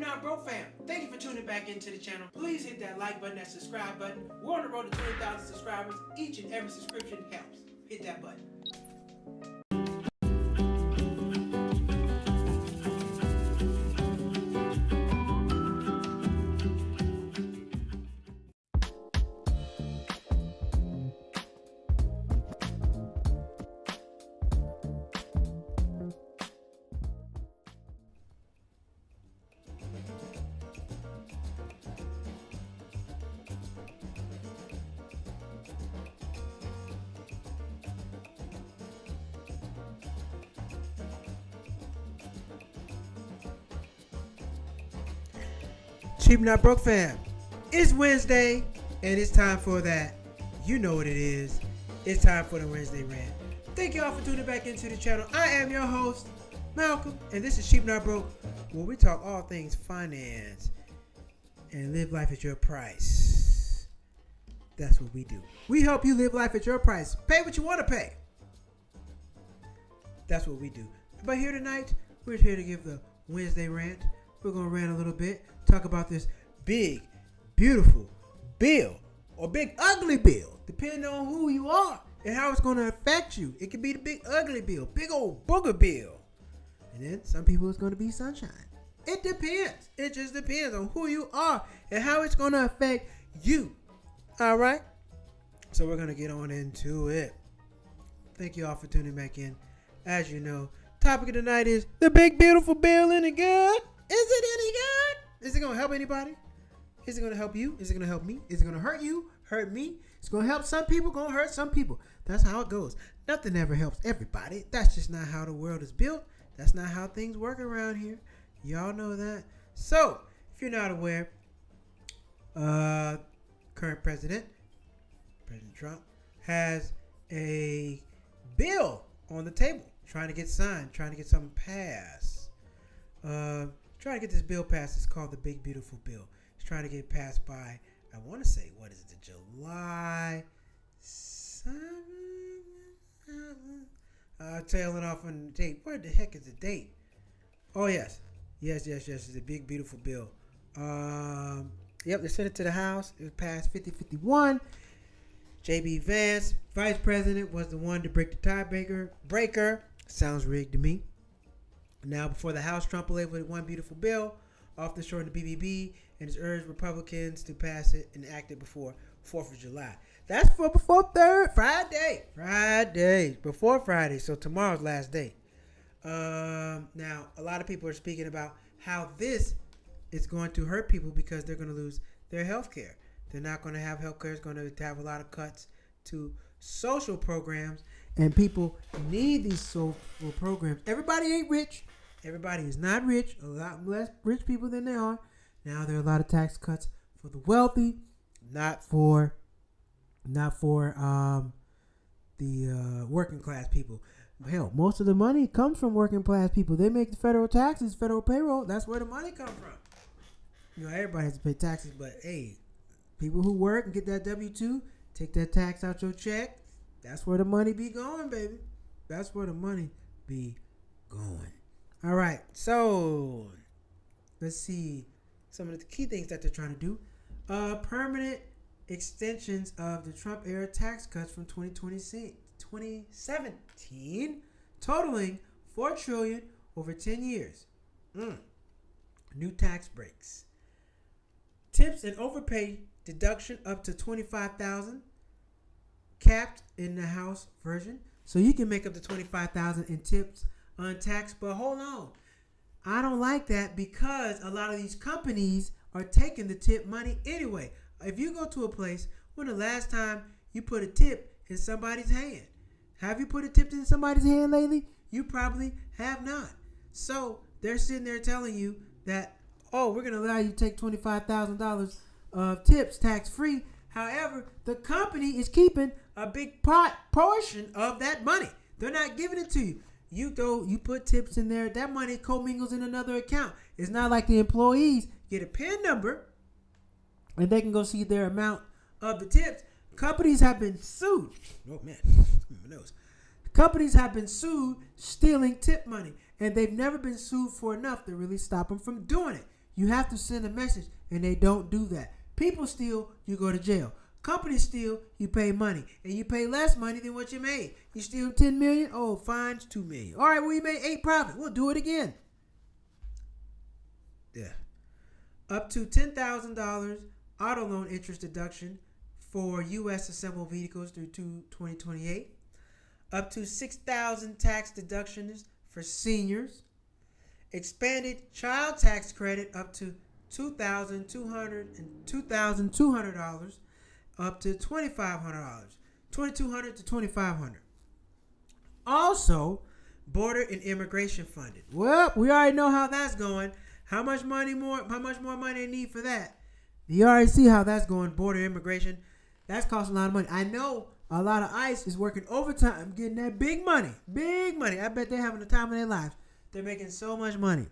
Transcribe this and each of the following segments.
Not Broke fam, thank you for tuning back into the channel. Please hit that like button, that subscribe button. We're on the road to 20,000 subscribers. Each and every subscription helps. Hit that button. Cheap Not Broke fam, it's Wednesday and it's time for that. You know what it is. It's time for the Wednesday rant. Thank you all for tuning back into the channel. I am your host, Malcolm, and this is Cheap Not Broke, where we talk all things finance and live life at your price. That's what we do. We help you live life at your price. Pay what you want to pay. That's what we do. But here tonight, we're here to give the Wednesday rant. We're going to rant a little bit. Talk about this big, beautiful bill or big, ugly bill, depending on who you are and how it's going to affect you. It could be the big, ugly bill, big old booger bill. And then some people it's going to be sunshine. It depends. It just depends on who you are and how it's going to affect you. All right? So we're going to get on into it. Thank you all for tuning back in. As you know, topic of the night is the big, beautiful bill. Any good? Is it any good? Is it going to help anybody? Is it going to help you? Is it going to help me? Is it going to hurt you? Hurt me? It's going to help some people, going to hurt some people. That's how it goes. Nothing ever helps everybody. That's just not how the world is built. That's not how things work around here. Y'all know that. So, if you're not aware, current President Trump, has a bill on the table trying to get signed, trying to get something passed. Trying to get this bill passed. It's called the Big Beautiful Bill. It's trying to get passed by, I want to say, what is it, the July 7th? Tailing off on the date. Where the heck is the date? Oh, yes. Yes. It's a Big Beautiful Bill. Yep, they sent it to the House. It was passed 50-51. J.B. Vance, Vice President, was the one to break the tiebreaker. Sounds rigged to me. Now, before the House, Trump labeled it one beautiful bill, often short of the BBB, and has urged Republicans to pass it and enact it before 4th of July. That's before Friday. Before Friday, so tomorrow's last day. Now, a lot of people are speaking about how this is going to hurt people because they're going to lose their health care. They're not going to have health care. It's going to have a lot of cuts to social programs, and people need these social programs. Everybody ain't rich. Everybody is not rich. A lot less rich people than they are. Now there are a lot of tax cuts for the wealthy, not for the working class people. Hell, most of the money comes from working class people. They make the federal taxes, federal payroll. That's where the money comes from. You know, everybody has to pay taxes, but hey, people who work and get that W-2, take that tax out your check. That's where the money be going, baby. That's where the money be going. All right, so let's see some of the key things that they're trying to do. Permanent extensions of the Trump-era tax cuts from 2017, totaling $4 trillion over 10 years. New tax breaks. Tips and overpay deduction up to $25,000, capped in the House version. So you can make up to $25,000 in tips untaxed. But hold on, I don't like that because a lot of these companies are taking the tip money anyway. If you go to a place, when the last time you put a tip in somebody's hand? Have you put a tip in somebody's hand lately? You probably have not. So they're sitting there telling you that, oh, we're going to allow you to take $25,000 of tips tax-free. However, the company is keeping a big portion of that money. They're not giving it to you. You put tips in there, that money commingles in another account. It's not like the employees get a PIN number and they can go see their amount of the tips. Companies have been sued. Oh man, my nose. Companies have been sued stealing tip money, and they've never been sued for enough to really stop them from doing it. You have to send a message, and they don't do that. People steal, you go to jail. Companies steal, you pay money, and you pay less money than what you made. You steal $10 million, oh, fines $2 million. All right, well, you made 8 profit. We'll do it again. Yeah. Up to $10,000 auto loan interest deduction for U.S. assembled vehicles through 2028. Up to $6,000 tax deductions for seniors. Expanded child tax credit up to $2,200 and $2,200 up to $2,500. $2,200 to $2,500. Also, border and immigration funding. Well, we already know how that's going. How much more money they need for that? You already see how that's going. Border immigration, that's costing a lot of money. I know a lot of ICE is working overtime, getting that big money. Big money. I bet they're having the time of their lives. They're making so much money.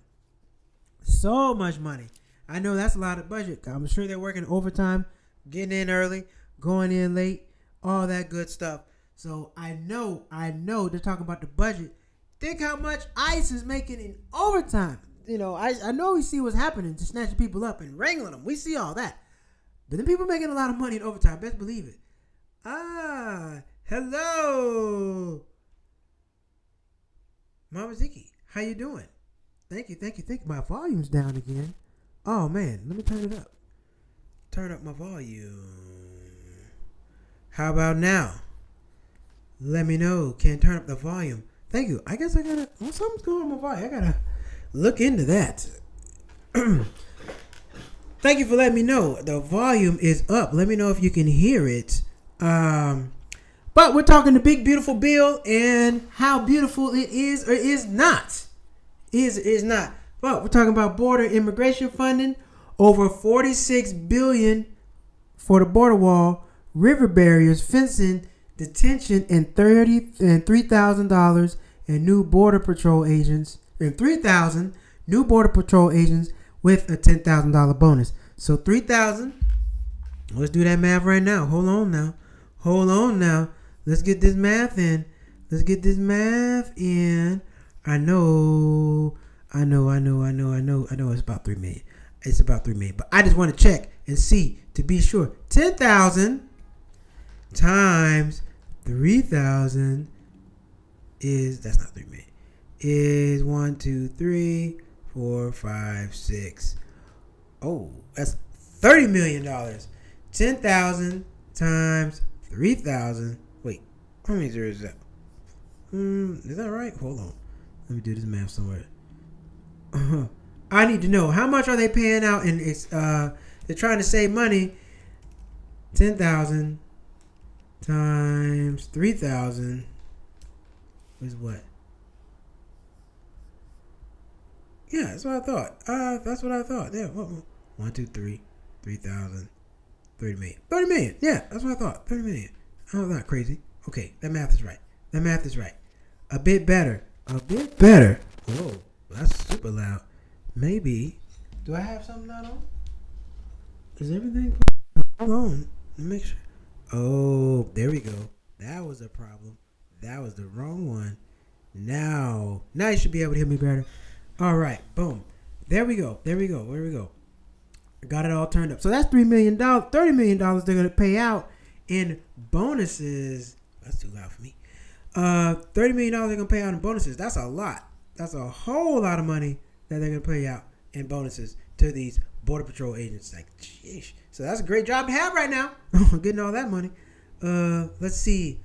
So much money. I know that's a lot of budget. I'm sure they're working overtime, getting in early, going in late, all that good stuff. So I know they're talking about the budget. Think how much ICE is making in overtime. You know, I know we see what's happening to snatching people up and wrangling them. We see all that. But then people making a lot of money in overtime. Best believe it. Hello. Mama Ziki, how you doing? Thank you. My volume's down again. Oh, man. Let me turn it up. Turn up my volume. How about now? Let me know. Can turn up the volume. Thank you. I guess I gotta... Well, something's going on with my volume. I gotta look into that. Thank you for letting me know. The volume is up. Let me know if you can hear it. But we're talking the big, beautiful bill and how beautiful it is or is not. Is not. But we're talking about border immigration funding. Over $46 billion for the border wall, river barriers, fencing, detention, and $3,000 and new border patrol agents, and 3,000 new border patrol agents with a $10,000 bonus. So 3,000. Let's do that math right now. Hold on now. Let's get this math in. I know it's about 3 million. But I just want to check and see to be sure. 10,000 times 3,000 that's not 3 million. Is 1, 2, 3, 4, 5, 6. Oh, that's $30 million. 10,000 times 3,000. Wait, how many zeros is that? Is that right? Hold on. Let me do this math somewhere. I need to know how much are they paying out, and it's they're trying to save money. 10,000 times 3,000 is what? Yeah, that's what I thought. Yeah. 1, 2, 3, 3,000, 30 million. 30 million. Yeah, that's what I thought. 30 million. Oh, not crazy. Okay, that math is right. A bit better. Whoa, that's super loud. Maybe. Do I have something not on? Is everything? Hold on. Let me make sure. Oh, there we go. That was a problem. That was the wrong one. Now you should be able to hear me better. All right, boom. There we go. I got it all turned up. So that's $3 million. $30 million they're going to pay out in bonuses. That's too loud for me. $30 million they're going to pay out in bonuses. That's a lot. That's a whole lot of money that they're going to pay out in bonuses to these Border Patrol agents. Like, sheesh. So that's a great job to have right now. Getting all that money. Let's see.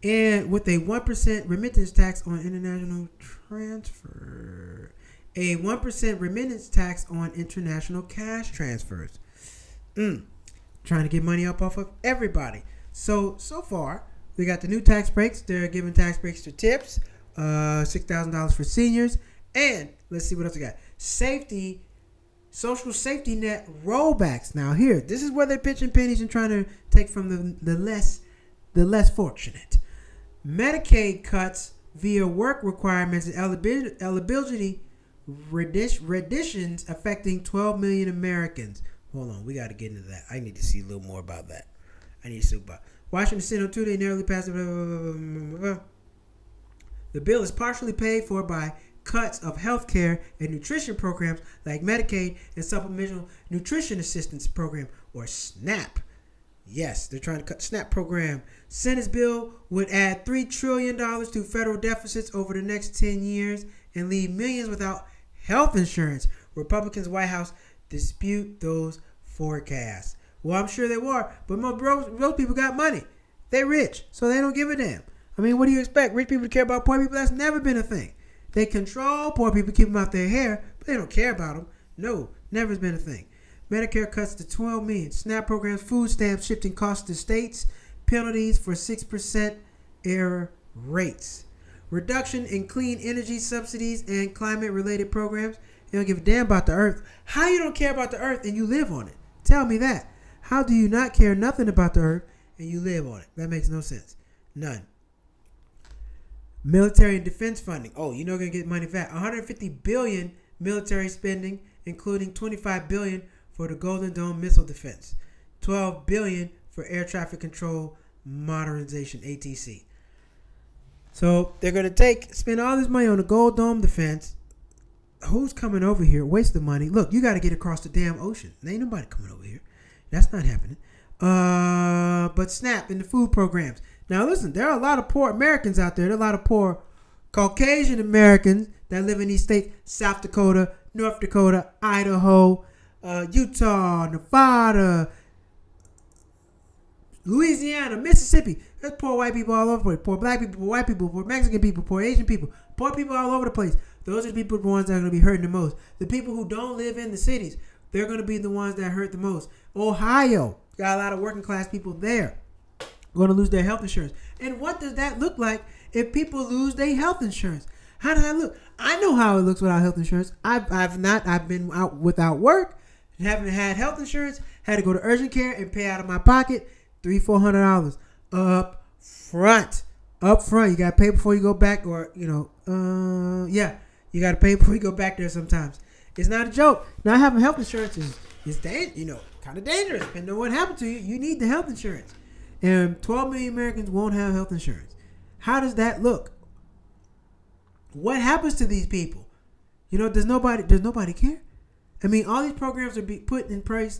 And with a 1% remittance tax on international transfer. A 1% remittance tax on international cash transfers. Trying to get money up off of everybody. So far, we got the new tax breaks. They're giving tax breaks to tips. $6,000 for seniors. And let's see what else we got. Social safety net rollbacks. Now here, this is where they're pitching pennies and trying to take from the less fortunate. Medicaid cuts via work requirements and eligibility renditions affecting 12 million Americans. Hold on, we got to get into that. I need to see a little more about that. Washington Senate on Tuesday narrowly passed. The bill is partially paid for by cuts of health care and nutrition programs like Medicaid and Supplemental Nutrition Assistance Program, or SNAP. Yes, they're trying to cut SNAP program. Senate's bill would add $3 trillion to federal deficits over the next 10 years and leave millions without health insurance. Republicans' White House dispute those forecasts. Well, I'm sure they were, but most people got money. They rich, so they don't give a damn. I mean, what do you expect? Rich people to care about poor people? That's never been a thing. They control poor people, keep them out their hair, but they don't care about them. No, never has been a thing. Medicare cuts to $12 million. SNAP programs, food stamps shifting costs to states. Penalties for 6% error rates. Reduction in clean energy subsidies and climate-related programs. They don't give a damn about the earth. How you don't care about the earth and you live on it? Tell me that. How do you not care nothing about the earth and you live on it? That makes no sense. None. Military and defense funding. Oh, you're not going to get money back. $150 billion military spending, including $25 billion for the Golden Dome missile defense. $12 billion for air traffic control modernization, ATC. So they're going to spend all this money on the Golden Dome defense. Who's coming over here? Waste the money. Look, you got to get across the damn ocean. There ain't nobody coming over here. That's not happening. But SNAP and the food programs. Now listen, there are a lot of poor Americans out there. There are a lot of poor Caucasian Americans that live in these states: South Dakota, North Dakota, Idaho, Utah, Nevada, Louisiana, Mississippi. There's poor white people all over the place. Poor black people, poor white people, poor Mexican people, poor Asian people, poor people all over the place. Those are the people, the ones that are going to be hurting the most. The people who don't live in the cities, they're going to be the ones that hurt the most. Ohio got a lot of working class people there going to lose their health insurance. And what does that look like if people lose their health insurance? How does that look? I know how it looks without health insurance. I've been out without work, haven't had health insurance, had to go to urgent care and pay out of my pocket $300-400 up front. Up front, you got to pay before you go back, or you got to pay before you go back there. Sometimes it's not a joke. Not having health insurance is kind of dangerous. Depending on what happened to you, you need the health insurance. And 12 million Americans won't have health insurance. How does that look? What happens to these people? Does nobody care? I mean, all these programs are put in place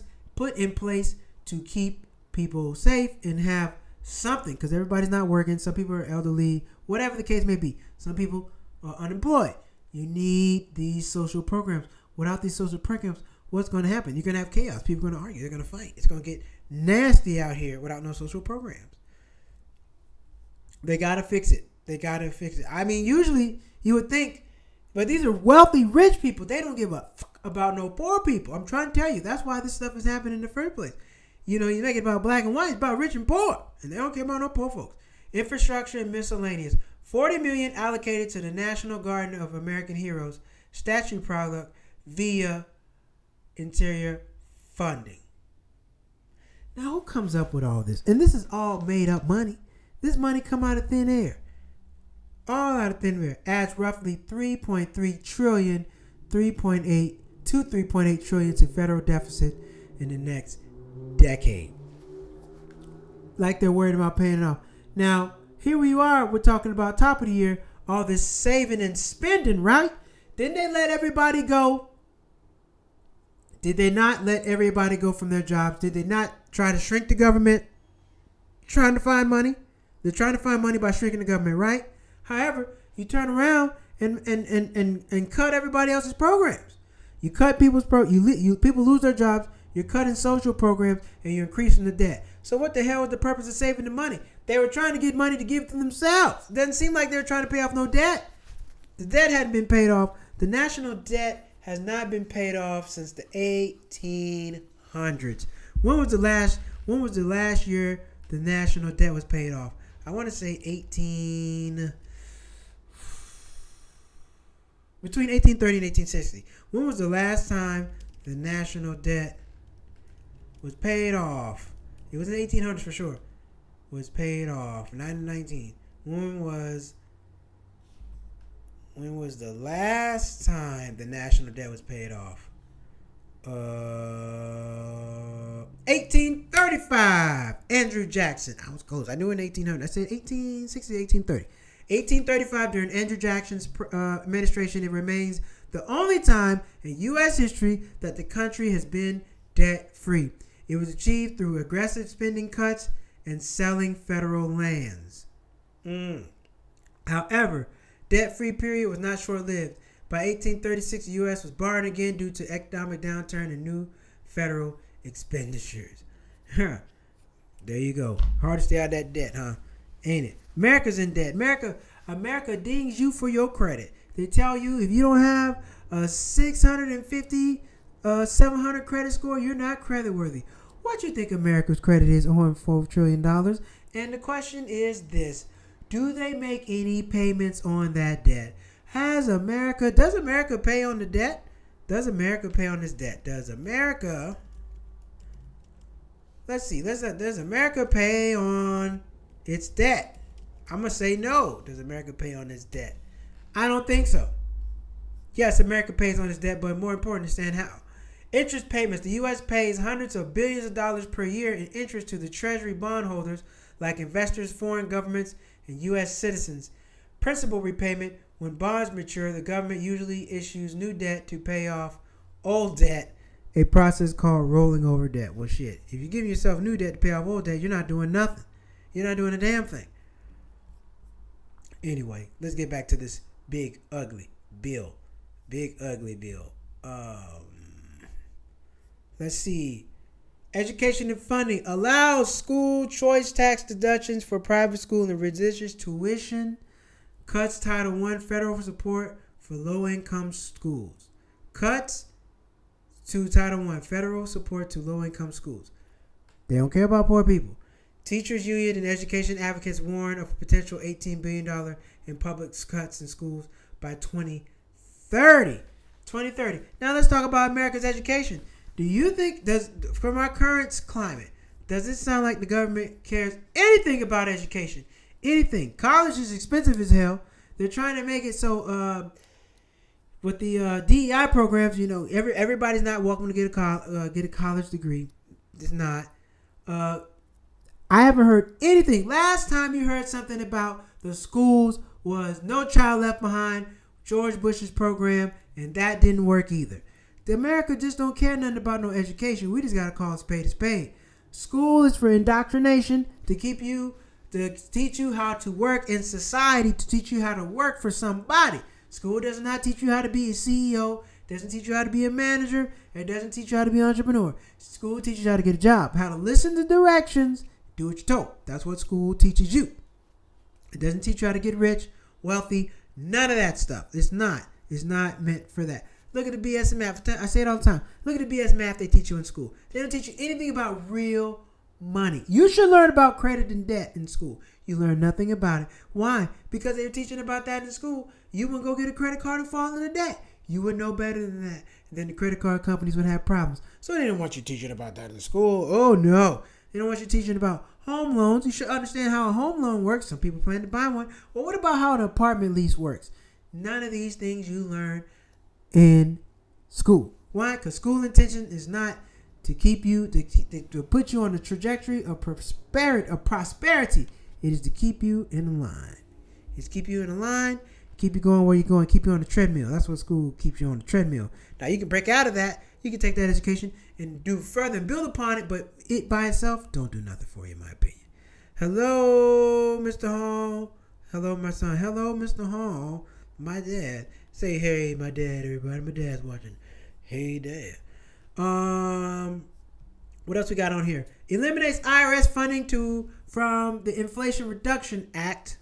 to keep people safe and have something, because everybody's not working. Some people are elderly, whatever the case may be. Some people are unemployed. You need these social programs. Without these social programs, what's going to happen? You're going to have chaos. People are going to argue. They're going to fight. It's going to get nasty out here without no social programs. They got to fix it. I mean, usually you would think, but these are wealthy, rich people. They don't give a fuck about no poor people. I'm trying to tell you. That's why this stuff is happening in the first place. You make it about black and white. It's about rich and poor. And they don't care about no poor folks. Infrastructure and miscellaneous. $40 million allocated to the National Garden of American Heroes statue product via interior funding. Now, who comes up with all this? And this is all made up money. This money come out of thin air. All out of thin air. Adds roughly $3.3 trillion, 3.8 trillion to federal deficit in the next decade. Like they're worried about paying it off. Now, here we are. We're talking about top of the year. All this saving and spending, right? Didn't they let everybody go? Did they not let everybody go from their jobs? Did they not try to shrink the government? Trying to find money? They're trying to find money by shrinking the government, right? However, you turn around and cut everybody else's programs. You cut people's people lose their jobs. You're cutting social programs and you're increasing the debt. So what the hell was the purpose of saving the money? They were trying to get money to give to themselves. It doesn't seem like they were trying to pay off no debt. The debt hadn't been paid off. The national debt has not been paid off since the 1800s. When was the last year the national debt was paid off? I want to say between 1830 and 1860. When was the last time the national debt was paid off? It was in the 1800s for sure. Was paid off. 1919. When was the last time the national debt was paid off? 1835. Andrew Jackson. I was close. I knew in 1800. I said 1860, 1830. 1835, during Andrew Jackson's administration, it remains the only time in U.S. history that the country has been debt-free. It was achieved through aggressive spending cuts and selling federal lands. However, debt-free period was not short-lived. By 1836, the U.S. was borrowing again due to economic downturn and new federal expenditures. There you go. Hard to stay out of that debt, huh? Ain't it? America's in debt. America dings you for your credit. They tell you if you don't have a 650, 700 credit score, you're not creditworthy. What do you think America's credit is? $104 trillion. And the question is this: do they make any payments on that debt? Does America pay on the debt? Does America pay on this debt? Does America pay on its debt? I'm going to say no. Does America pay on its debt? I don't think so. Yes, America pays on its debt, but more important, understand how. Interest payments. The U.S. pays hundreds of billions of dollars per year in interest to the Treasury bondholders, like investors, foreign governments, and U.S. citizens. Principal repayment. When bonds mature, the government usually issues new debt to pay off old debt, a process called rolling over debt. Well, shit, if you give yourself new debt to pay off old debt, you're not doing nothing. You're not doing a damn thing. Anyway, let's get back to this big, ugly bill. Big, ugly bill. Let's see. Education and funding allows school choice tax deductions for private school and reduces tuition. Cuts Title I federal support for low-income schools. Cuts to Title I federal support to low-income schools. They don't care about poor people. Teachers union and education advocates warn of a potential $18 billion in public cuts in schools by 2030. 2030. Now let's talk about America's education. Do you think, from our current climate, does it sound like the government cares anything about education? Anything? College is expensive as hell. They're trying to make it so with the DEI programs, everybody's not welcome to get a college degree. It's not. I haven't heard anything. Last time you heard something about the schools was No Child Left Behind, George Bush's program, and that didn't work either. The America just don't care nothing about no education. We just gotta call a spade. School is for indoctrination, to teach you how to work in society, to teach you how to work for somebody. School does not teach you how to be a CEO, doesn't teach you how to be a manager, it doesn't teach you how to be an entrepreneur. School teaches you how to get a job, how to listen to directions, do what you're told. That's what school teaches you. It doesn't teach you how to get rich, wealthy, none of that stuff. It's not meant for that. Look at the BS in math. I say it all the time. Look at the BS math they teach you in school. They don't teach you anything about real money. You should learn about credit and debt in school. You learn nothing about it. Why? Because they're teaching about that in school. You wouldn't go get a credit card and fall into debt. You would know better than that. And then the credit card companies would have problems. So they don't want you teaching about that in school. Oh, no. They don't want you teaching about home loans. You should understand how a home loan works. Some people plan to buy one. Well, what about how an apartment lease works? None of these things you learn in school. Why? Because school intention is not to keep you, to put you on the trajectory of prosperity. It is to keep you in line. It's keep you in a line, keep you going where you're going, keep you on the treadmill. That's what school keeps you on the treadmill. Now you can break out of that. You can take that education and do further and build upon it, but it by itself don't do nothing for you, in my opinion. Hello, Mr. Hall. Hello, my son. Hello, Mr. Hall. My dad. Say, hey, my dad, everybody. My dad's watching. Hey, Dad. What else we got on here? Eliminates IRS funding from the Inflation Reduction Act.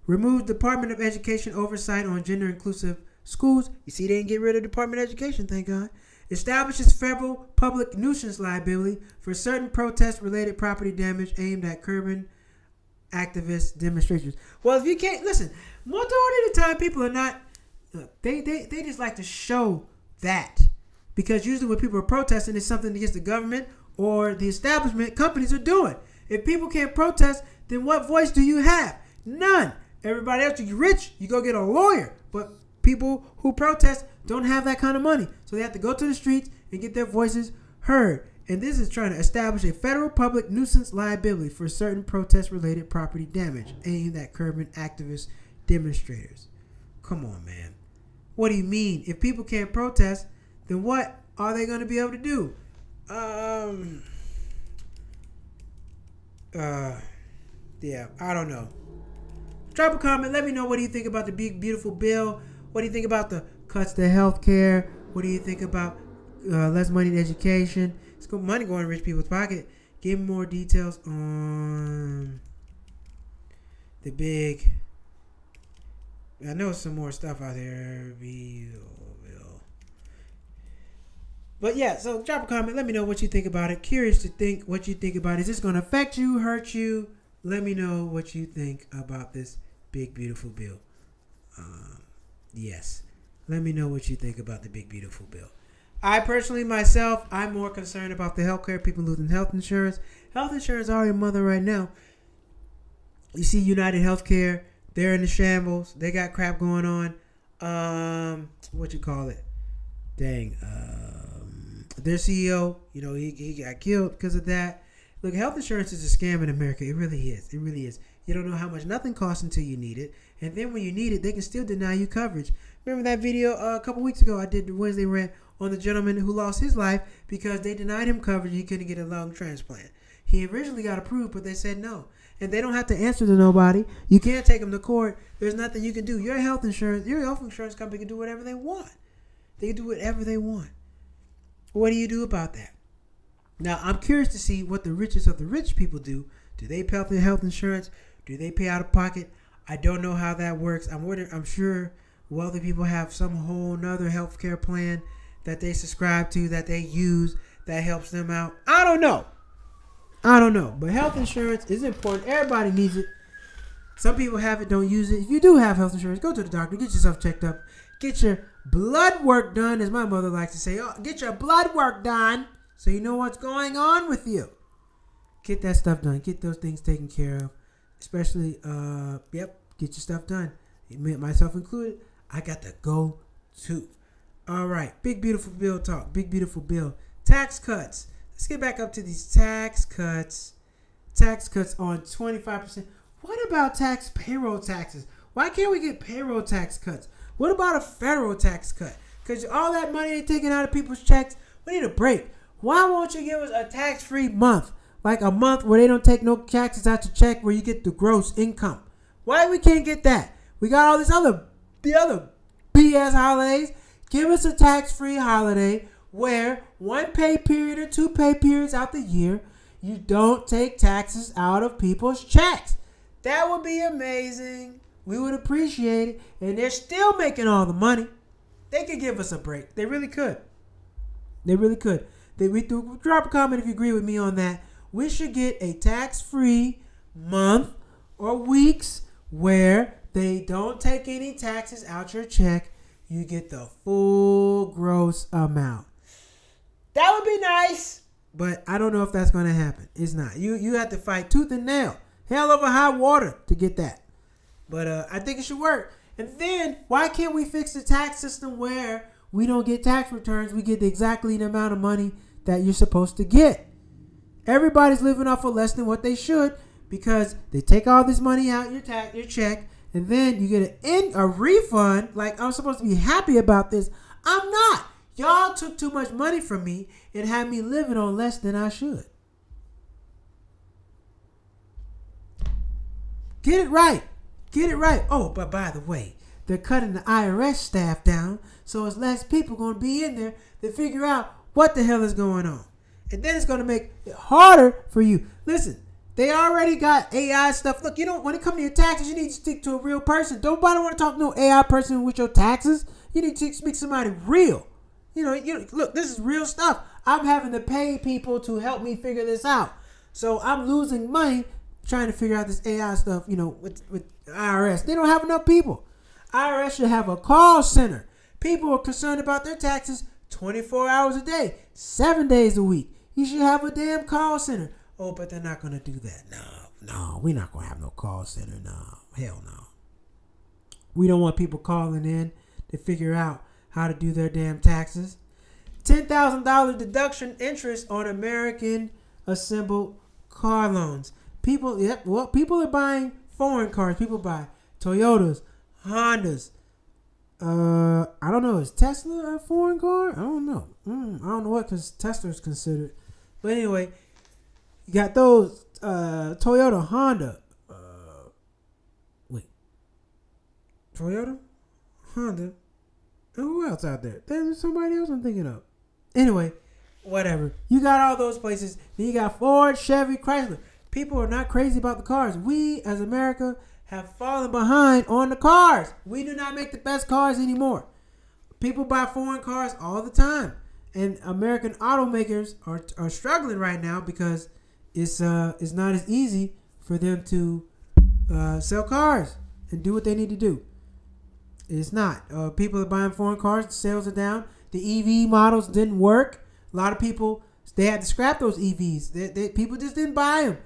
Removes Department of Education oversight on gender-inclusive schools. You see, they didn't get rid of Department of Education, thank God. Establishes federal public nuisance liability for certain protest-related property damage aimed at curbing activist demonstrations. Well, if you can't, listen, majority of the time people are not, they just like to show that. Because usually when people are protesting, it's something against the government or the establishment companies are doing. If people can't protest, then what voice do you have? None. Everybody else, you're rich, you go get a lawyer. But people who protest don't have that kind of money. So they have to go to the streets and get their voices heard. And this is trying to establish a federal public nuisance liability for certain protest-related property damage aimed at curbing activist demonstrators. Come on, man. What do you mean? If people can't protest, then what are they going to be able to do? Yeah, I don't know. Drop a comment. Let me know, what do you think about the big, beautiful bill? What do you think about the cuts to health care? What do you think about less money in education? It's good money going in rich people's pocket. Give me more details on the big... I know some more stuff out there. But yeah, so drop a comment. Let me know what you think about it. Curious to think what you think about it. Is this going to affect you, hurt you? Let me know what you think about this big, beautiful bill. Yes. Let me know what you think about the big, beautiful bill. I personally, myself, I'm more concerned about the healthcare, people losing health insurance. Health insurance is already a mother right now. You see United Healthcare, they're in the shambles. They got crap going on. What you call it? Dang. Their CEO, he got killed because of that. Look, health insurance is a scam in America. It really is. It really is. You don't know how much nothing costs until you need it. And then when you need it, they can still deny you coverage. Remember that video a couple weeks ago I did the Wednesday rant on the gentleman who lost his life because they denied him coverage. He couldn't get a lung transplant. He originally got approved, but they said no. And they don't have to answer to nobody. You can't take him to court. There's nothing you can do. Your health insurance company can do whatever they want. They can do whatever they want. What do you do about that? Now, I'm curious to see what the richest of the rich people do. Do they pay for their health insurance? Do they pay out of pocket? I don't know how that works. I'm sure wealthy people have some whole nother healthcare plan that they subscribe to, that they use, that helps them out. I don't know. But health insurance is important. Everybody needs it. Some people have it, don't use it. If you do have health insurance, go to the doctor. Get yourself checked up. Get your blood work done, as my mother likes to say. Oh, get your blood work done so you know what's going on with you. Get that stuff done. Get those things taken care of. Especially, get your stuff done. Myself included, I got to go too. All right, big, beautiful bill talk. Big, beautiful bill. Tax cuts. Let's get back up to these tax cuts. Tax cuts on 25%. What about payroll taxes? Why can't we get payroll tax cuts? What about a federal tax cut? Because all that money they're taking out of people's checks, we need a break. Why won't you give us a tax-free month? Like a month where they don't take no taxes out your check, where you get the gross income. Why we can't get that? We got all the other BS holidays. Give us a tax-free holiday where one pay period or two pay periods out the year, you don't take taxes out of people's checks. That would be amazing. We would appreciate it. And they're still making all the money. They could give us a break. They really could. Drop a comment if you agree with me on that. We should get a tax-free month or weeks where they don't take any taxes out your check. You get the full gross amount. That would be nice. But I don't know if that's going to happen. It's not. You have to fight tooth and nail. Hell over high water to get that. But I think it should work. And then, why can't we fix the tax system where we don't get tax returns? We get exactly the amount of money that you're supposed to get. Everybody's living off of less than what they should because they take all this money out your check, and then you get a refund. Like, I'm supposed to be happy about this. I'm not. Y'all took too much money from me and had me living on less than I should. Get it right. Oh, but by the way, they're cutting the IRS staff down, so it's less people going to be in there to figure out what the hell is going on. And then it's going to make it harder for you. Listen, they already got AI stuff. Look, when it comes to your taxes, you need to stick to a real person. Nobody want to talk to no AI person with your taxes. You need to speak to somebody real. Look, this is real stuff. I'm having to pay people to help me figure this out. So I'm losing money trying to figure out this AI stuff, with IRS. They don't have enough people. IRS should have a call center. People are concerned about their taxes 24 hours a day, 7 days a week. You should have a damn call center. Oh, but they're not going to do that. No, we're not going to have no call center. No, hell no. We don't want people calling in to figure out how to do their damn taxes. $10,000 deduction interest on American assembled car loans. People, people are buying foreign cars. People buy Toyotas, Hondas. I don't know. Is Tesla a foreign car? I don't know. I don't know what because Tesla's considered. But anyway, you got those Toyota, Honda. Toyota, Honda. And who else out there? There's somebody else I'm thinking of. Anyway, whatever. You got all those places. Then you got Ford, Chevy, Chrysler. People are not crazy about the cars. We, as America, have fallen behind on the cars. We do not make the best cars anymore. People buy foreign cars all the time. And American automakers are struggling right now because it's not as easy for them to sell cars and do what they need to do. It's not. People are buying foreign cars. The sales are down. The EV models didn't work. A lot of people, they had to scrap those EVs. People just didn't buy them.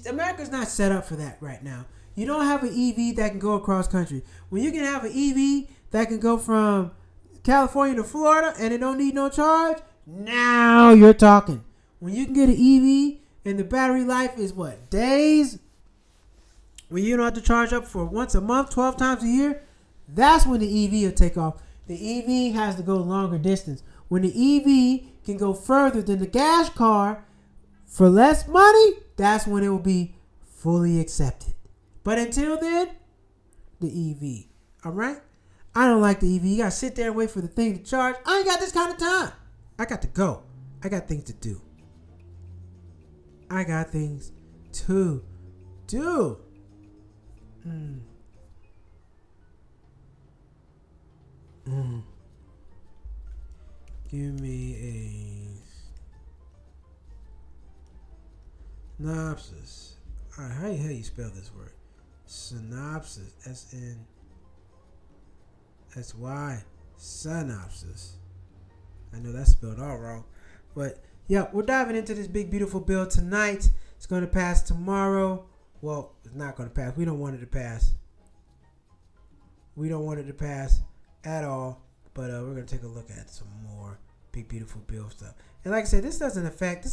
America's not set up for that right now. You don't have an EV that can go across country. When you can have an EV that can go from California to Florida and it don't need no charge, now you're talking. When you can get an EV and the battery life is what, days? When you don't have to charge up for once a month, 12 times a year, that's when the EV will take off. The EV has to go longer distance. When the EV can go further than the gas car for less money, that's when it will be fully accepted. But until then, the EV. All right? I don't like the EV. You got to sit there and wait for the thing to charge. I ain't got this kind of time. I got to go. I got things to do. I got things to do. Give me a synopsis. All right, how you spell this word? Synopsis. S-N-S-Y. Synopsis. I know that's spelled all wrong. But, yeah, we're diving into this big, beautiful bill tonight. It's going to pass tomorrow. Well, it's not going to pass. We don't want it to pass. We don't want it to pass at all. But we're going to take a look at some more big, beautiful bill stuff. And like I said, this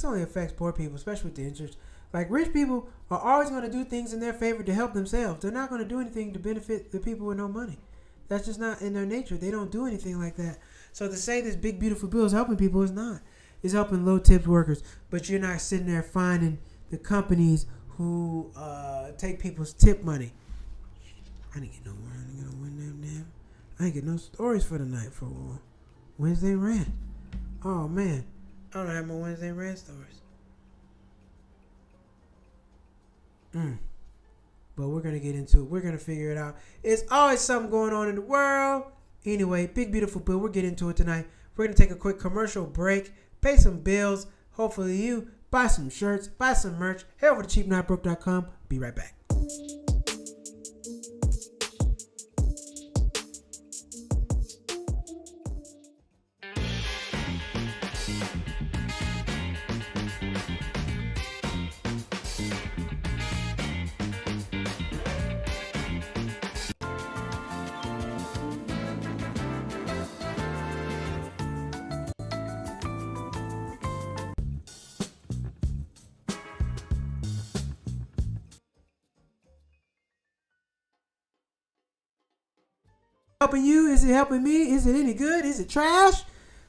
only affects poor people, especially with the interest. Like, rich people are always going to do things in their favor to help themselves. They're not going to do anything to benefit the people with no money. That's just not in their nature. They don't do anything like that. So to say this big, beautiful bill is helping people is not. It's helping low-tipped workers. But you're not sitting there finding the companies who take people's tip money. I didn't get no more. I didn't get no stories for the night for Wednesday rant. Oh, man. I don't have my Wednesday rant stories. But we're going to get into it. We're going to figure it out. It's always something going on in the world. Anyway, big, beautiful bill. We'll get into it tonight. We're going to take a quick commercial break, pay some bills. Hopefully you buy some shirts, buy some merch. Head over to cheapnotbroke.com. Be right back. Helping you? Is it helping me? Is it any good? Is it trash?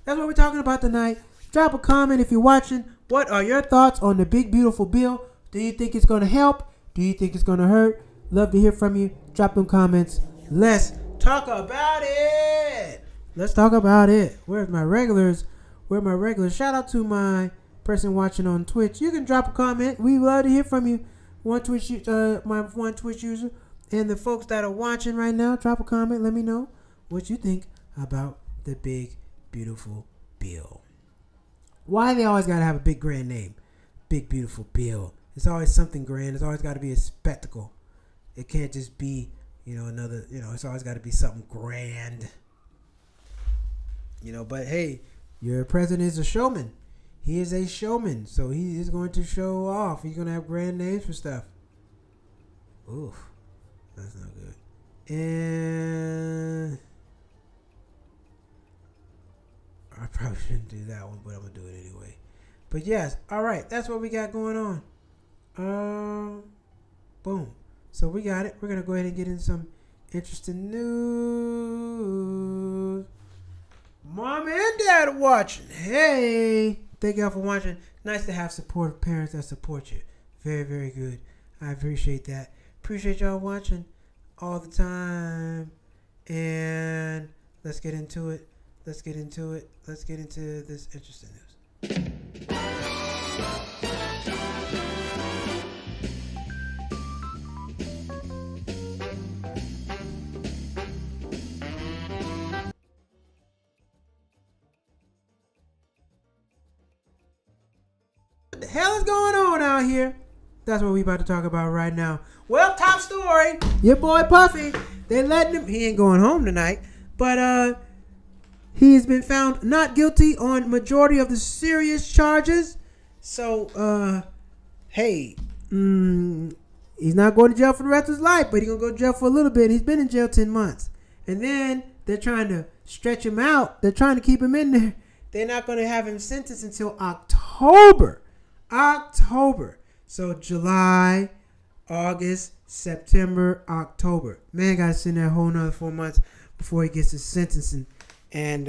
That's what we're talking about tonight. Drop a comment if you're watching. What are your thoughts on the big, beautiful bill? Do you think it's going to help? Do you think it's going to hurt? Love to hear from you. Drop them comments. Let's talk about it. Let's talk about it. Where's my regulars? Where are my regulars? Shout out to my person watching on Twitch. You can drop a comment. We love to hear from you. My one Twitch user. And the folks that are watching right now, drop a comment. Let me know what you think about the big, beautiful bill. Why they always got to have a big, grand name? Big, beautiful bill. It's always something grand. It's always got to be a spectacle. It can't just be, it's always got to be something grand. But hey, your president is a showman. He is a showman. So he is going to show off. He's going to have grand names for stuff. Oof. That's not good. And I probably shouldn't do that one, but I'm gonna do it anyway. But yes, all right, that's what we got going on. Boom. So we got it. We're gonna go ahead and get in some interesting news. Mom and Dad are watching. Hey, thank y'all for watching. Nice to have supportive parents that support you. Very, very good. I appreciate that. Appreciate y'all watching all the time. And let's get into it. Let's get into this interesting news. What the hell is going on out here? That's what we about to talk about right now. Well, top story. Your boy Puffy. They letting him. He ain't going home tonight. But he has been found not guilty on majority of the serious charges. So, hey, he's not going to jail for the rest of his life, but he's going to go to jail for a little bit. He's been in jail 10 months. And then they're trying to stretch him out. They're trying to keep him in there. They're not going to have him sentenced until October. So July, August, September, October. Man got to sit in there a whole nother 4 months before he gets his sentencing. And,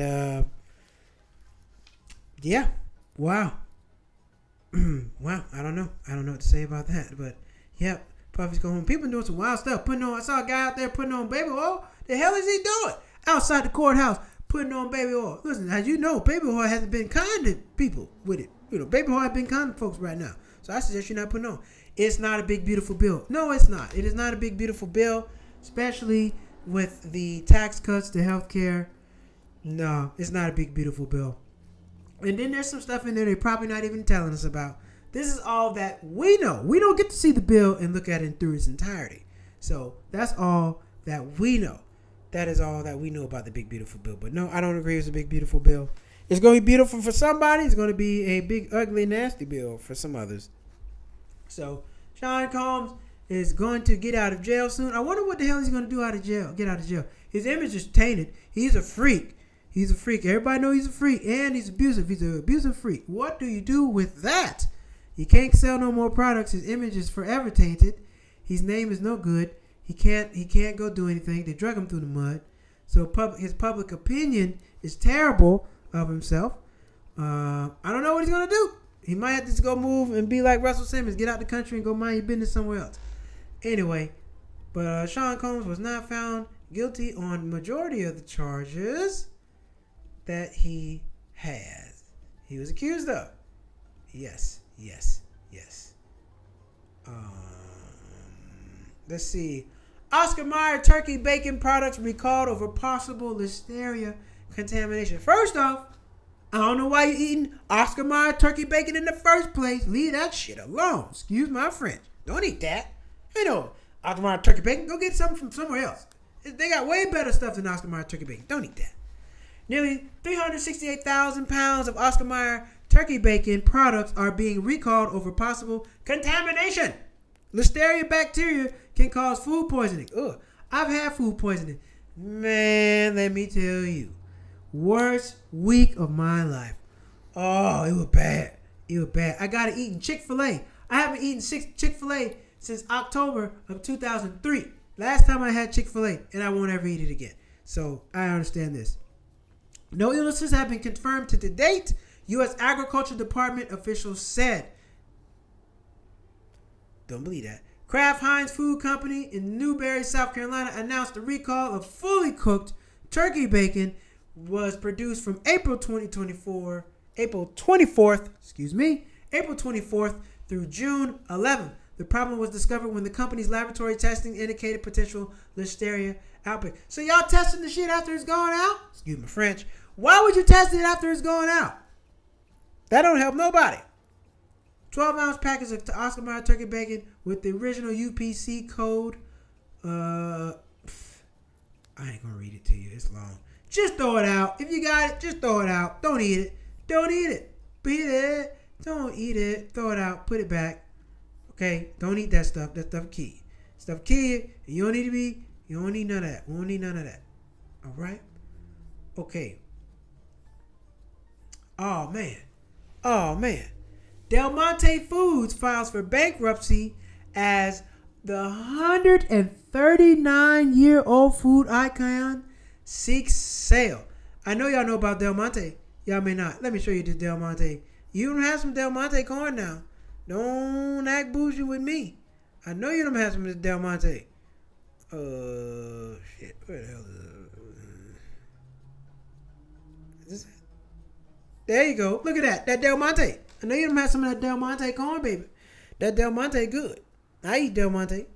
yeah. Wow. Wow. I don't know what to say about that. But, yeah, Puffy's going home. People doing some wild stuff. I saw a guy out there putting on baby oil. The hell is he doing? Outside the courthouse, putting on baby oil. Listen, as you know, baby oil hasn't been kind to people with it. You know, baby oil has been kind to folks right now. So I suggest you not putting on. It's not a big, beautiful bill. No, it's not. It is not a big, beautiful bill, especially with the tax cuts to health care. No, it's not a big, beautiful bill. And then there's some stuff in there they're probably not even telling us about. This is all that we know. We don't get to see the bill and look at it through its entirety. So that's all that we know. That is all that we know about the big, beautiful bill. But no, I don't agree it's a big, beautiful bill. It's going to be beautiful for somebody. It's going to be a big, ugly, nasty bill for some others. So Sean Combs is going to get out of jail soon. I wonder what the hell he's going to do get out of jail. His image is tainted. He's a freak. Everybody knows he's a freak. And he's abusive. He's an abusive freak. What do you do with that? He can't sell no more products. His image is forever tainted. His name is no good. He can't go do anything. They drug him through the mud. So his public opinion is terrible of himself. I don't know what he's going to do. He might have to just go move and be like Russell Simmons, get out the country and go mind your business somewhere else. Anyway, but Sean Combs was not found guilty on majority of the charges that he was accused of. Yes. Let's see. Oscar Mayer turkey bacon products recalled over possible listeria contamination. First off, I don't know why you're eating Oscar Mayer turkey bacon in the first place. Leave that shit alone. Excuse my French. Don't eat that. You know, Oscar Mayer turkey bacon. Go get something from somewhere else. They got way better stuff than Oscar Mayer turkey bacon. Don't eat that. Nearly 368,000 pounds of Oscar Mayer turkey bacon products are being recalled over possible contamination. Listeria bacteria can cause food poisoning. Ugh, I've had food poisoning. Man, let me tell you. Worst week of my life. Oh, it was bad. I got to eat Chick-fil-A. I haven't eaten Chick-fil-A since October of 2003. Last time I had Chick-fil-A, and I won't ever eat it again. So I understand this. No illnesses have been confirmed to date, U.S. Agriculture Department officials said. Don't believe that. Kraft Heinz Food Company in Newberry, South Carolina announced the recall of fully cooked turkey bacon was produced from April 24th through June 11th. The problem was discovered when the company's laboratory testing indicated potential listeria outbreak. So y'all testing the shit after it's gone out? Excuse my French. Why would you test it after it's gone out? That don't help nobody. 12-ounce package of Oscar Mayer turkey bacon with the original UPC code. I ain't gonna read it to you. It's long. Just throw it out. If you got it, just throw it out. Don't eat it. Don't eat it. Beat it. Don't eat it. Throw it out. Put it back. Okay? Don't eat that stuff. That stuff key. Stuff key. You don't need none of that. We don't need none of that. All right? Okay. Oh man. Oh man. Del Monte Foods files for bankruptcy as the 139-year-old food icon seeks sale. I know y'all know about Del Monte. Y'all may not. Let me show you this Del Monte. You don't have some Del Monte corn now. Don't act bougie with me. I know you don't have some of this Del Monte. Shit. Where the hell is this? There you go. Look at that. That Del Monte. I know you don't have some of that Del Monte corn, baby. That Del Monte good. I eat Del Monte.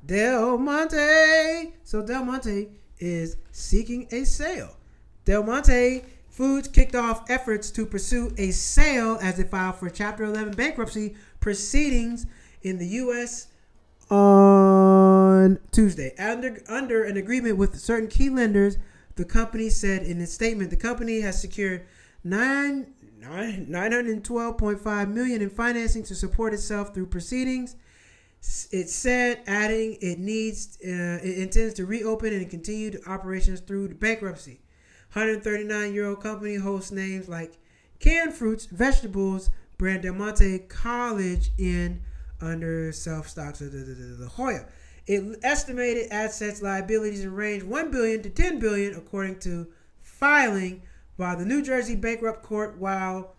Del Monte. So Del Monte is seeking a sale. Del Monte Foods kicked off efforts to pursue a sale as it filed for Chapter 11 bankruptcy proceedings in the U.S. on Tuesday. Under an agreement with certain key lenders, the company said in its statement, the company has secured $912.5 million in financing to support itself through proceedings. It said, adding it intends to reopen and continue the operations through the bankruptcy. 139-year-old company hosts names like canned fruits, vegetables, brand Del Monte College Inn under self-stocks of La Jolla. It estimated assets liabilities range $1 billion to $10 billion according to filing by the New Jersey Bankrupt Court, while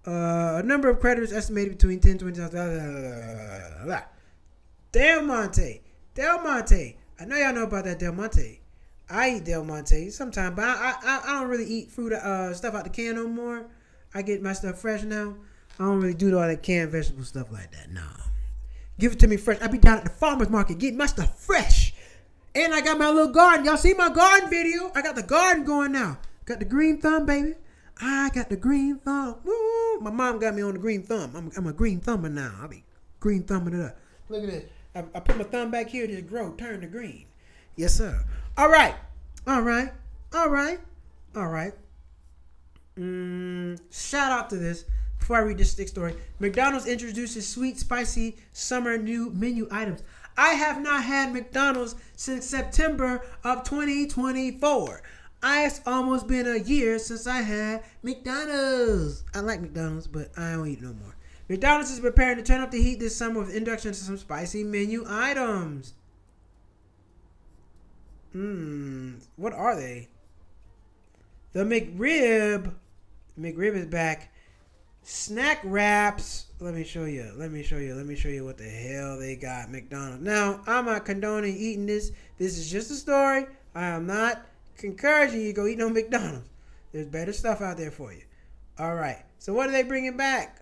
a number of creditors estimated between 10 and 20,000. Del Monte. I know y'all know about that Del Monte. I eat Del Monte sometimes, but I don't really eat fruit stuff out the can no more. I get my stuff fresh now. I don't really do all that canned vegetable stuff like that. Nah. Give it to me fresh. I be down at the farmer's market getting my stuff fresh. And I got my little garden. Y'all see my garden video? I got the garden going now. Got the green thumb, baby. I got the green thumb. Woo! My mom got me on the green thumb. I'm a green thumber now. I be green thumbing it up. Look at this. I put my thumb back here to just grow, turn to green. Yes, sir. All right. Shout out to this. Before I read this stick story, McDonald's introduces sweet, spicy summer new menu items. I have not had McDonald's since September of 2024. It's almost been a year since I had McDonald's. I like McDonald's, but I don't eat no more. McDonald's is preparing to turn up the heat this summer with introduction to some spicy menu items. What are they? The McRib is back. Snack wraps. Let me show you what the hell they got. McDonald's. Now, I'm not condoning eating this. This is just a story. I am not encouraging you to go eat no McDonald's. There's better stuff out there for you. All right. So what are they bringing back?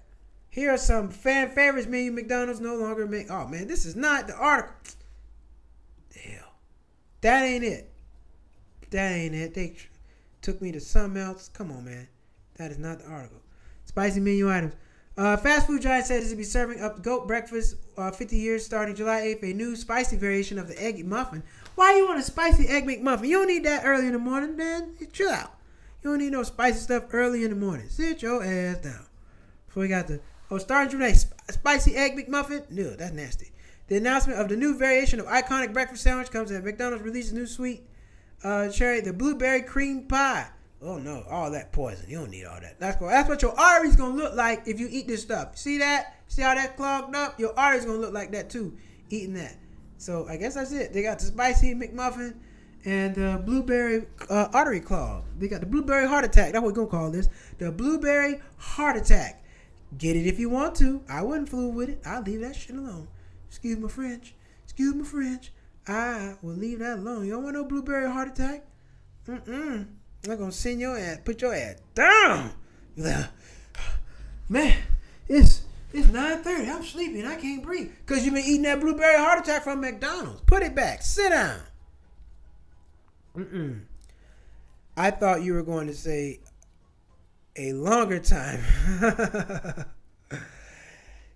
Here are some fan favorites menu McDonald's no longer make. Oh man, this is not the article. The hell. That ain't it. They took me to something else. Come on, man. That is not the article. Spicy menu items. Fast food giant says it will be serving up goat breakfast 50 years starting July 8th. A new spicy variation of the egg muffin. Why you want a spicy egg McMuffin? You don't need that early in the morning, man. Chill out. You don't need no spicy stuff early in the morning. Sit your ass down. So we got the starting July spicy egg McMuffin. No, that's nasty. The announcement of the new variation of iconic breakfast sandwich comes as McDonald's releases new sweet cherry, the blueberry cream pie. Oh no, all that poison. You don't need all that. That's what your arteries gonna look like if you eat this stuff. See that? See how that clogged up? Your arteries gonna look like that too, eating that. So I guess that's it. They got the spicy McMuffin and the blueberry artery clog. They got the blueberry heart attack. That's what we're gonna call this. The blueberry heart attack. Get it if you want to. I wouldn't fool with it. I'll leave that shit alone. Excuse my French. I will leave that alone. You don't want no blueberry heart attack? I'm gonna send your ass, put your ass down. Man, it's 9:30. I'm sleepy and I can't breathe. Because you've been eating that blueberry heart attack from McDonald's. Put it back. Sit down. I thought you were going to say a longer time.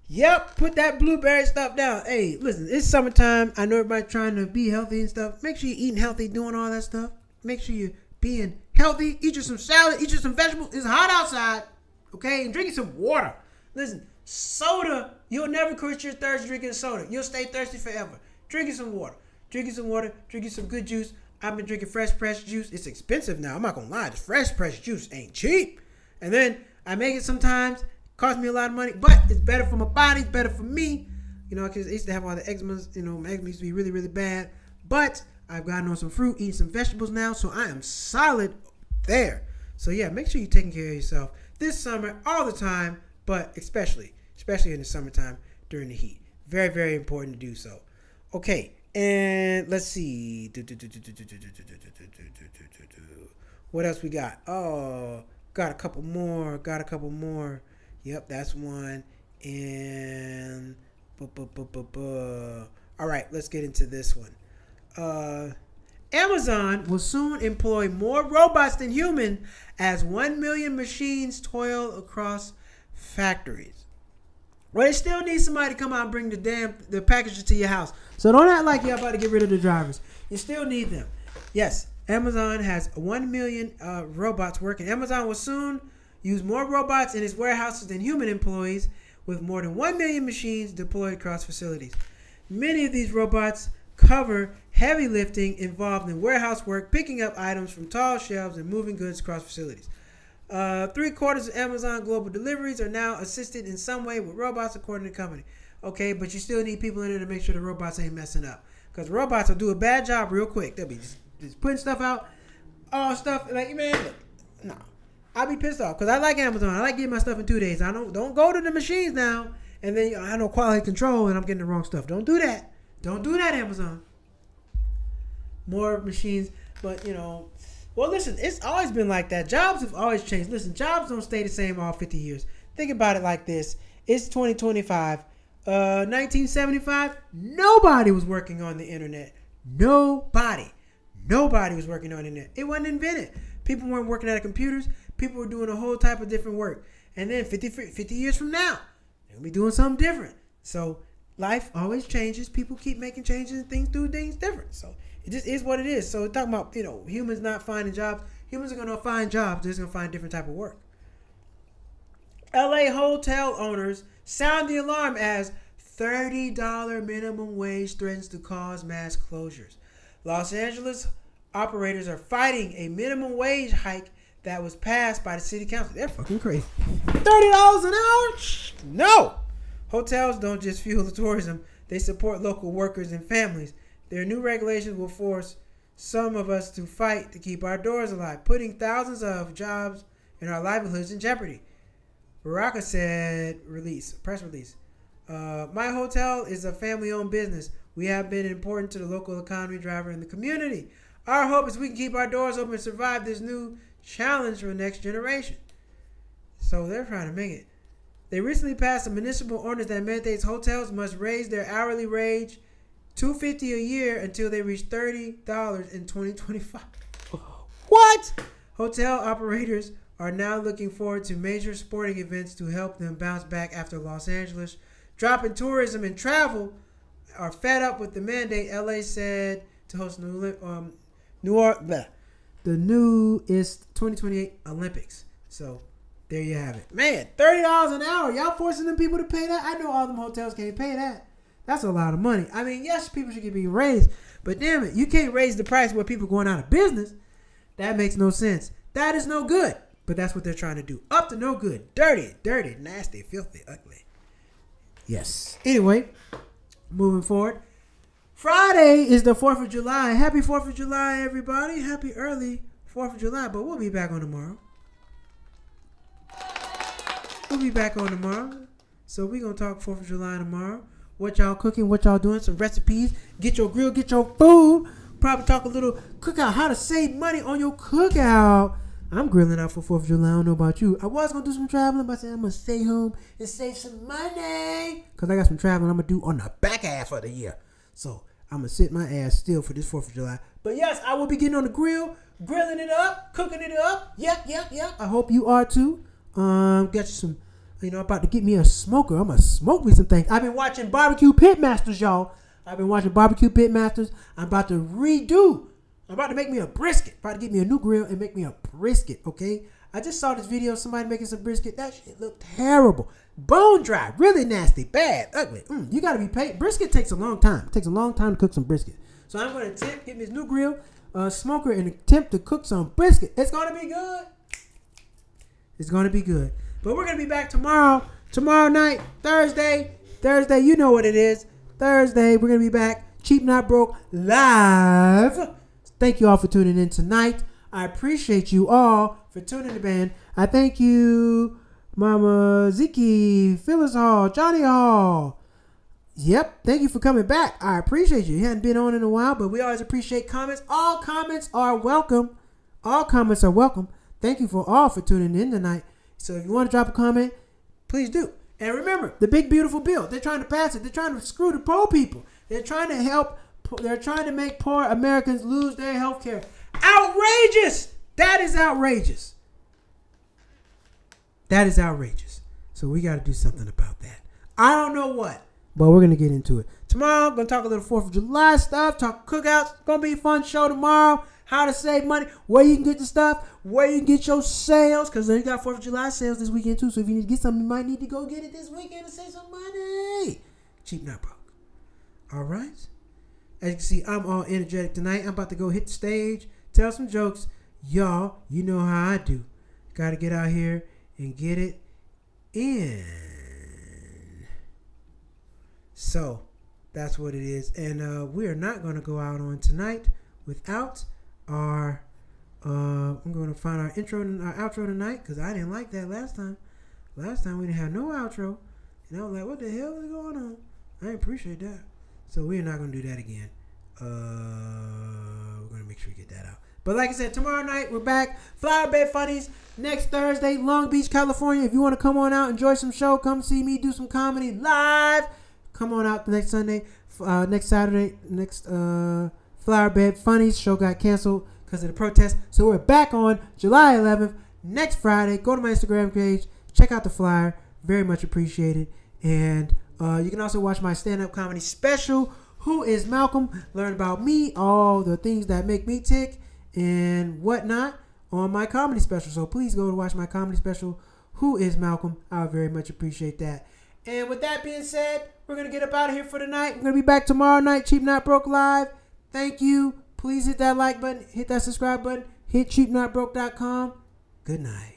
Yep, put that blueberry stuff down. Hey, listen, it's summertime. I know everybody's trying to be healthy and stuff. Make sure you're eating healthy, doing all that stuff. Make sure you're being healthy. Eat you some salad. Eat you some vegetables. It's hot outside. Okay? And drinking some water. Listen, soda, you'll never quit your thirst drinking soda. You'll stay thirsty forever. Drinking some water. Drinking some good juice. I've been drinking fresh pressed juice. It's expensive now. I'm not going to lie. This fresh pressed juice ain't cheap. And then I make it sometimes. It costs me a lot of money, but it's better for my body. It's better for me. You know, because I used to have all the eczemas. You know, my eczema used to be really, really bad. But I've gotten on some fruit, eating some vegetables now, so I am solid there. So yeah, make sure you're taking care of yourself this summer, all the time, but especially in the summertime during the heat. Very, very important to do so. Okay, and let's see. What else we got? Oh, got a couple more. Yep, that's one. And all right, let's get into this one. Amazon will soon employ more robots than humans as 1 million machines toil across factories. Well, they still need somebody to come out and bring the packages to your house. So don't act like you're about to get rid of the drivers. You still need them. Yes, Amazon has 1 million robots working. Amazon will soon use more robots in its warehouses than human employees, with more than 1 million machines deployed across facilities. Many of these robots cover heavy lifting involved in warehouse work, picking up items from tall shelves and moving goods across facilities. 3/4 of Amazon global deliveries are now assisted in some way with robots, according to the company. Okay, but you still need people in there to make sure the robots ain't messing up, because robots will do a bad job real quick. They'll be just putting stuff out, all stuff like, man, look, no. I'll be pissed off because I like Amazon. I like getting my stuff in 2 days. I don't go to the machines now and then I have no quality control and I'm getting the wrong stuff. Don't do that. Don't do that, Amazon. More machines, but well, listen, it's always been like that. Jobs have always changed. Listen, jobs don't stay the same all 50 years. Think about it like this. It's 2025. 1975, nobody was working on the internet. Nobody was working on the internet. It wasn't invented. People weren't working at computers. People were doing a whole type of different work. And then 50 years from now, they'll be doing something different. So life always changes. People keep making changes and things do things different. So it just is what it is. So talking about, humans not finding jobs. Humans are going to find jobs. They're just going to find different type of work. LA hotel owners sound the alarm as $30 minimum wage threatens to cause mass closures. Los Angeles operators are fighting a minimum wage hike that was passed by the city council. They're fucking crazy. $30 an hour? No. Hotels don't just fuel the tourism. They support local workers and families. Their new regulations will force some of us to fight to keep our doors alive, putting thousands of jobs and our livelihoods in jeopardy. Baraka said, press release. My hotel is a family-owned business. We have been important to the local economy, driver, and the community. Our hope is we can keep our doors open and survive this new challenge for the next generation. So they're trying to make it. They recently passed a municipal ordinance that mandates hotels must raise their hourly wage $250 a year until they reach $30 in 2025. What? Hotel operators are now looking forward to major sporting events to help them bounce back after Los Angeles dropping tourism and travel are fed up with the mandate. LA said to host the new is 2028 Olympics. So there you have it. Man, $30 an hour. Y'all forcing them people to pay that? I know all them hotels can't pay that. That's a lot of money. I mean, yes, people should get being raised, but damn it, you can't raise the price where people going out of business. That makes no sense. That is no good. But that's what they're trying to do. Up to no good. Dirty, nasty, filthy, ugly. Yes. Anyway, moving forward. Friday is the 4th of July. Happy 4th of July, everybody. Happy early 4th of July. But we'll be back on tomorrow. So we're going to talk 4th of July tomorrow. What y'all cooking, what y'all doing, some recipes. Get your grill, get your food. Probably talk a little cookout, how to save money on your cookout. I'm grilling out for 4th of July. I don't know about you. I was going to do some traveling, but I said I'm going to stay home and save some money. Because I got some traveling I'm going to do on the back half of the year. So I'm going to sit my ass still for this 4th of July. But yes, I will be getting on the grill, grilling it up, cooking it up. Yep. I hope you are too. Got you some, about to get me a smoker. I'm going to smoke me some things. I've been watching Barbecue Pitmasters, y'all. I'm about to make me a brisket. About to get me a new grill and make me a brisket, okay? I just saw this video of somebody making some brisket. That shit looked terrible. Bone dry, really nasty, bad, ugly. You got to be paid. Brisket takes a long time. It takes a long time to cook some brisket. So I'm going to attempt get me this new grill, smoker, and attempt to cook some brisket. It's going to be good. But we're going to be back tomorrow night, Thursday, you know what it is. Thursday, we're going to be back. Cheap Not Broke live. Thank you all for tuning in tonight. I appreciate you all for tuning in. I thank you, Mama Ziki, Phyllis Hall, Johnny Hall. Yep, thank you for coming back. I appreciate you. You hadn't been on in a while, but we always appreciate comments. All comments are welcome. All comments are welcome. Thank you for tuning in tonight. So if you want to drop a comment, please do. And remember, the big beautiful bill. They're trying to pass it. They're trying to screw the poor people. They're trying to help. They're trying to make poor Americans lose their health care. Outrageous! That is outrageous. That is outrageous. So we got to do something about that. I don't know what, but we're going to get into it. Tomorrow, I'm going to talk a little 4th of July stuff, talk cookouts. It's going to be a fun show tomorrow. How to save money, where you can get the stuff, where you can get your sales, because they got 4th of July sales this weekend too. So if you need to get something, you might need to go get it this weekend and save some money. Cheap Not Broke. All right. As you can see, I'm all energetic tonight. I'm about to go hit the stage, tell some jokes. Y'all, you know how I do. Got to get out here and get it in. So that's what it is. And we are not going to go out on tonight without our I'm going to find our intro and our outro tonight, because I didn't like that last time. Last time we didn't have no outro, and I was like, what the hell is going on? I didn't appreciate that. So we're not going to do that again. We're going to make sure we get that out. But like I said, tomorrow night we're back. Flower Bed Funnies next Thursday, Long Beach, California. If you want to come on out, enjoy some show, come see me do some comedy live. Come on out the next Sunday, next Saturday, next Flower Bed Funnies show got canceled because of the protest. So we're back on July 11th, next Friday. Go to my Instagram page. Check out the flyer. Very much appreciated. And you can also watch my stand-up comedy special, Who is Malcolm? Learn about me, all the things that make me tick and whatnot on my comedy special. So please go to watch my comedy special, Who is Malcolm? I would very much appreciate that. And with that being said, we're going to get up out of here for the night. We're going to be back tomorrow night, Cheap Not Broke Live. Thank you. Please hit that like button, hit that subscribe button, hit cheapnotbroke.com. Good night.